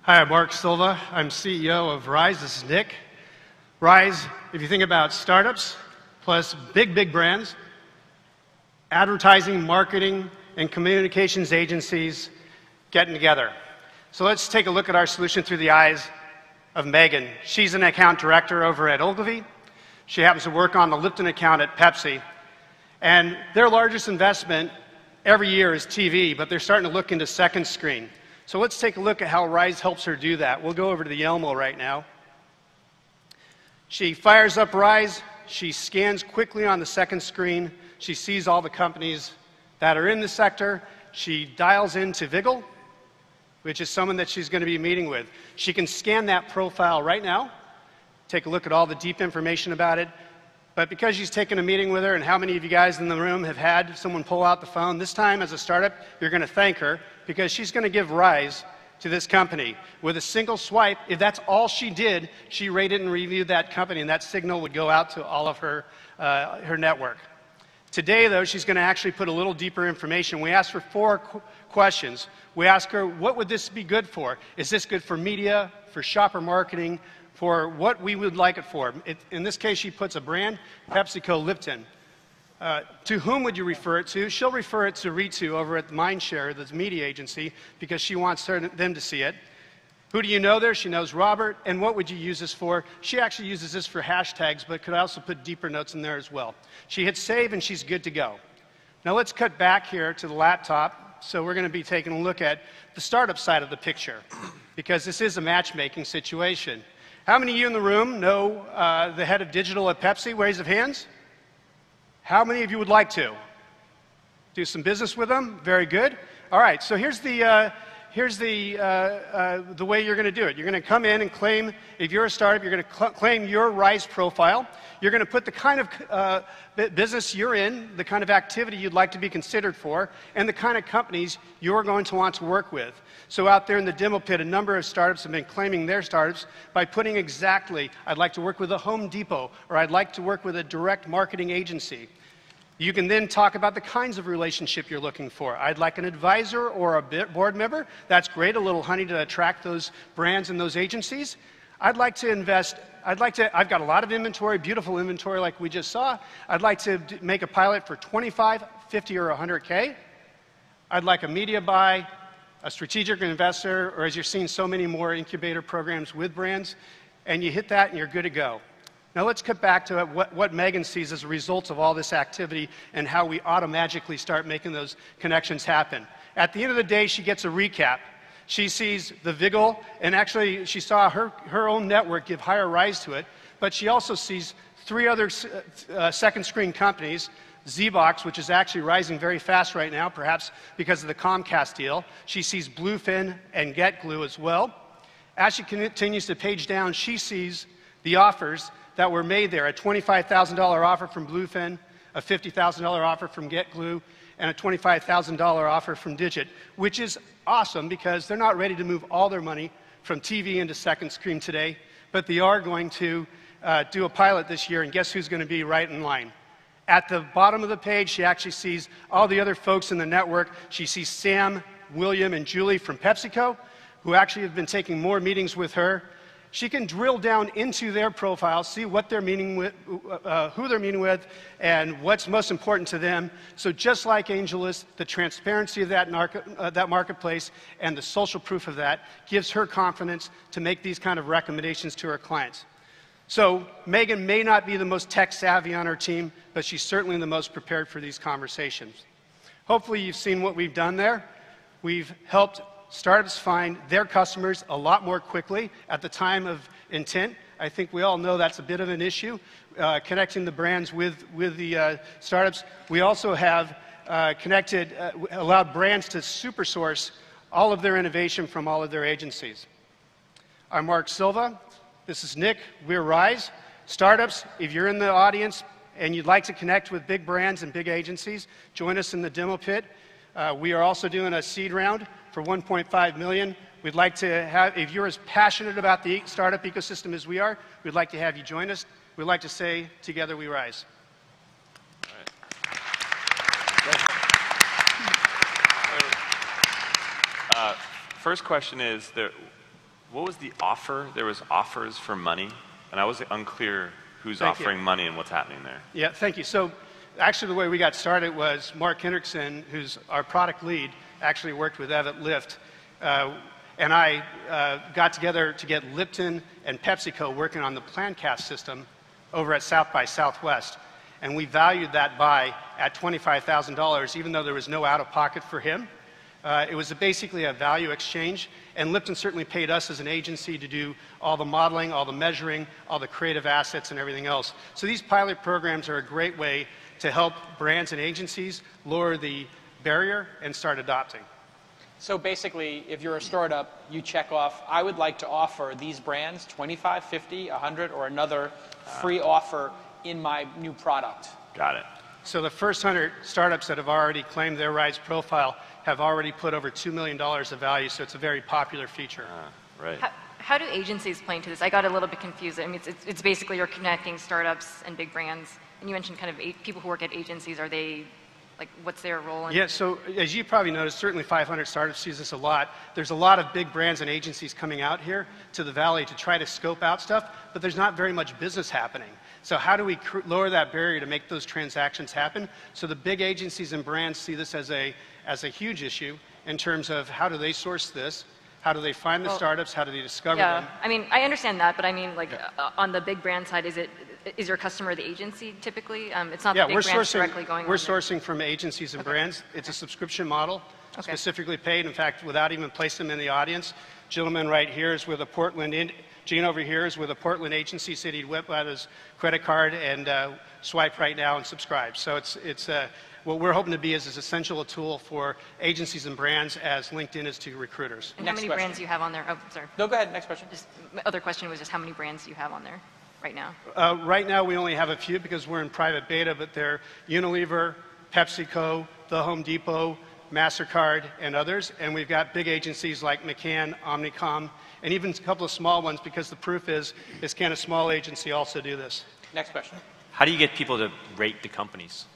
Hi, I'm Mark Silva. I'm CEO of Ryse. This is Nick. Ryse, if you think about startups plus big brands, advertising, marketing, and communications agencies getting together. So let's take a look at our solution through the eyes of Megan. She's an account director over at Ogilvy. She happens to work on the Lipton account at Pepsi. And their largest investment every year is TV, but they're starting to look into second screen. So let's take a look at how Ryse helps her do that. We'll go over to the Elmo right now. She fires up Ryse. She scans quickly on the second screen. She sees all the companies that are in the sector. She dials into Vigil, which is someone that she's going to be meeting with. She can scan that profile right now, take a look at all the deep information about it. But because she's taken a meeting with her, and how many of you guys in the room have had someone pull out the phone, this time as a startup, you're going to thank her because she's going to give Ryse to this company. With a single swipe, if that's all she did, she rated and reviewed that company, and that signal would go out to all of her network. Today, though, she's going to actually put a little deeper information. We asked her 4 questions. We asked her, what would this be good for? Is this good for media, for shopper marketing, for what we would like it for? In this case, she puts a brand, PepsiCo Lipton. To whom would you refer it to? She'll refer it to Ritu over at Mindshare, the media agency, because she wants them to see it. Who do you know there? She knows Robert. And what would you use this for? She actually uses this for hashtags, but could also put deeper notes in there as well. She hits save, and she's good to go. Now let's cut back here to the laptop. So we're going to be taking a look at the startup side of the picture, because this is a matchmaking situation. How many of you in the room know the head of digital at Pepsi? Raise of hands. How many of you would like to do some business with them? Very good. All right, so here's the way you're going to do it. You're going to come in and claim, if you're a startup, you're going to claim your Ryse profile. You're going to put the kind of business you're in, the kind of activity you'd like to be considered for, and the kind of companies you're going to want to work with. So out there in the demo pit, a number of startups have been claiming their startups by putting exactly, I'd like to work with a Home Depot, or I'd like to work with a direct marketing agency. You can then talk about the kinds of relationship you're looking for. I'd like an advisor or a board member. That's great, a little honey to attract those brands and those agencies. I'd like to invest, I've got a lot of inventory, beautiful inventory like we just saw. I'd like to make a pilot for 25, 50, or 100K. I'd like a media buy, a strategic investor, or as you're seeing so many more incubator programs with brands, and you hit that and you're good to go. Now let's cut back to what Megan sees as a result of all this activity and how we automatically start making those connections happen. At the end of the day, she gets a recap. She sees the Vigil, and actually she saw her own network give higher Ryse to it, but she also sees 3 other second screen companies, Zbox, which is actually rising very fast right now, perhaps because of the Comcast deal. She sees Bluefin and GetGlue as well. As she continues to page down, she sees the offers that were made there, a $25,000 offer from Bluefin, a $50,000 offer from GetGlue, and a $25,000 offer from Digit, which is awesome because they're not ready to move all their money from TV into second screen today, but they are going to do a pilot this year, and guess who's going to be right in line? At the bottom of the page, she actually sees all the other folks in the network. She sees Sam, William, and Julie from PepsiCo, who actually have been taking more meetings with her. She can drill down into their profile, see what they're meeting with, who they're meeting with, and what's most important to them. So just like AngelList, the transparency of that marketplace and the social proof of that gives her confidence to make these kind of recommendations to her clients. So Megan may not be the most tech savvy on her team, but she's certainly the most prepared for these conversations. Hopefully you've seen what we've done there. We've helped startups find their customers a lot more quickly at the time of intent. I think we all know that's a bit of an issue, connecting the brands with the startups. We also have allowed brands to super source all of their innovation from all of their agencies. I'm Mark Silva. This is Nick. We're Ryse. Startups, if you're in the audience and you'd like to connect with big brands and big agencies, join us in the demo pit. We are also doing a seed round for $1.5 million. We'd like to have, if you're as passionate about the startup ecosystem as we are, we'd like to have you join us. We'd like to say, together we rise. First question is, What was the offer? There was offers for money, and I was unclear who's offering money and what's happening there. Yeah, thank you. So actually the way we got started was Mark Hendrickson, who's our product lead, actually worked with Ev at Lyft, and I got together to get Lipton and PepsiCo working on the PlanCast system over at South by Southwest. And we valued that buy at $25,000, even though there was no out-of-pocket for him. It was basically a value exchange, and Lipton certainly paid us as an agency to do all the modeling, all the measuring, all the creative assets, and everything else. So these pilot programs are a great way to help brands and agencies lower the barrier and start adopting. So basically, if you're a startup, you check off, I would like to offer these brands 25, 50, 100, or another free offer in my new product. Got it. So the first 100 startups that have already claimed their Ryse profile have already put over $2 million of value, so it's a very popular feature. Right. How do agencies play into this? I got a little bit confused. I mean, it's basically you're connecting startups and big brands. And you mentioned kind of people who work at agencies. Are they, like, what's their role in? Yeah, so as you probably noticed, certainly 500 Startups sees this a lot. There's a lot of big brands and agencies coming out here to the Valley to try to scope out stuff, but there's not very much business happening. So how do we lower that barrier to make those transactions happen? So the big agencies and brands see this as a huge issue in terms of how do they source this, how do they find the startups, how do they discover them? I mean, I understand that, but I mean, like, on the big brand side, is your customer the agency typically? It's not the big brands directly going on. We're sourcing from agencies and brands. It's a subscription model, specifically paid. In fact, without even placing them in the audience, gentleman right here is with a Portland, Gene over here is with a Portland agency, said he'd whip out his credit card and swipe right now and subscribe. So it's what we're hoping to be is as essential a tool for agencies and brands as LinkedIn is to recruiters. And how many brands do you have on there? Oh, sorry. No, go ahead. Next question. My other question was just how many brands do you have on there right now? Right now we only have a few because we're in private beta, but they're Unilever, PepsiCo, the Home Depot, MasterCard, and others. And we've got big agencies like McCann, Omnicom, and even a couple of small ones because the proof is can a small agency also do this? Next question. How do you get people to rate the companies?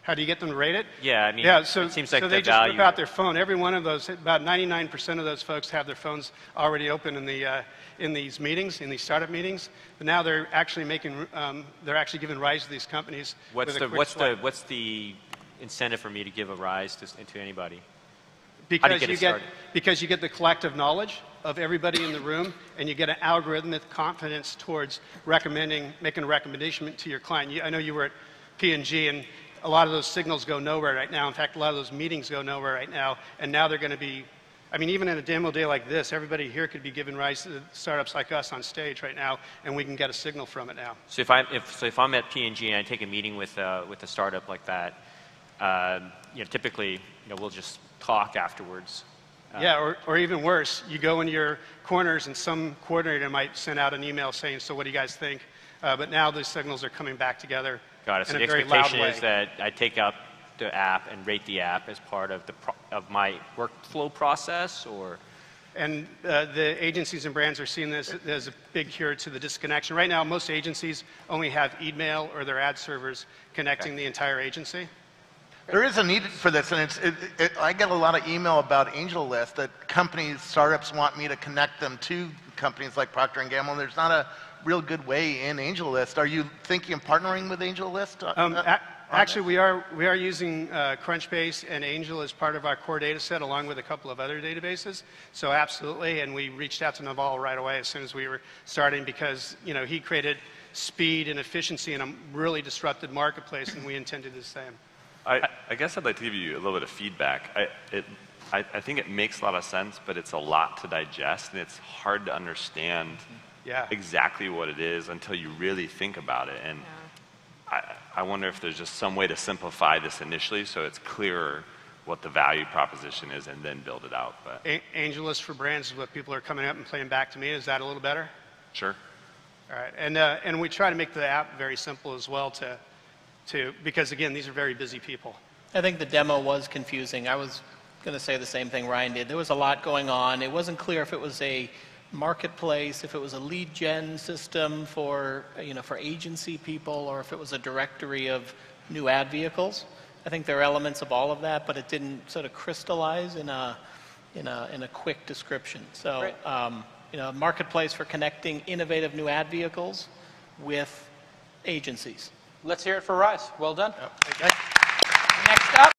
How do you get them to rate it? Yeah, I mean, so, it seems like so the they just value. whip out their phone. Every one of those, about 99% of those folks have their phones already open in these meetings, in these startup meetings. But now they're actually they're actually giving Ryse to these companies. What's the incentive for me to give a Ryse to anybody? Because you get the collective knowledge of everybody in the room, and you get an algorithmic confidence towards making a recommendation to your client. I know you were at P&G, and a lot of those signals go nowhere right now. In fact, a lot of those meetings go nowhere right now, and now they're going to be, I mean, even in a demo day like this, everybody here could be giving Ryse to startups like us on stage right now, and we can get a signal from it now. So if I'm at P&G and I take a meeting with a startup like that, typically, we'll just talk afterwards. Yeah, or even worse, you go in your corners and some coordinator might send out an email saying, so what do you guys think? But now the signals are coming back together. Got it. So the expectation is that I take out the app and rate the app as part of my workflow process, or? And the agencies and brands are seeing this as a big cure to the disconnection. Right now, most agencies only have email or their ad servers connecting the entire agency. There is a need for this, and I get a lot of email about AngelList that companies, startups want me to connect them to companies like Procter & Gamble, and there's not a real good way in AngelList. Are you thinking of partnering with AngelList? Actually, we are using Crunchbase and Angel as part of our core data set, along with a couple of other databases. So absolutely, and we reached out to Naval right away as soon as we were starting because he created speed and efficiency in a really disrupted marketplace, and we intended the same. I guess I'd like to give you a little bit of feedback. I think it makes a lot of sense, but it's a lot to digest, and it's hard to understand exactly what it is until you really think about it. And I wonder if there's just some way to simplify this initially so it's clearer what the value proposition is and then build it out. But AngelList for brands is what people are coming up and playing back to me. Is that a little better? Sure. All right, and we try to make the app very simple as well because again, these are very busy people. I think the demo was confusing. I was going to say the same thing Ryan did. There was a lot going on. It wasn't clear if it was a marketplace, if it was a lead gen system for agency people, or if it was a directory of new ad vehicles. I think there are elements of all of that, but it didn't sort of crystallize in a quick description. So a marketplace for connecting innovative new ad vehicles with agencies. Let's hear it for Ryse. Well done. Yep.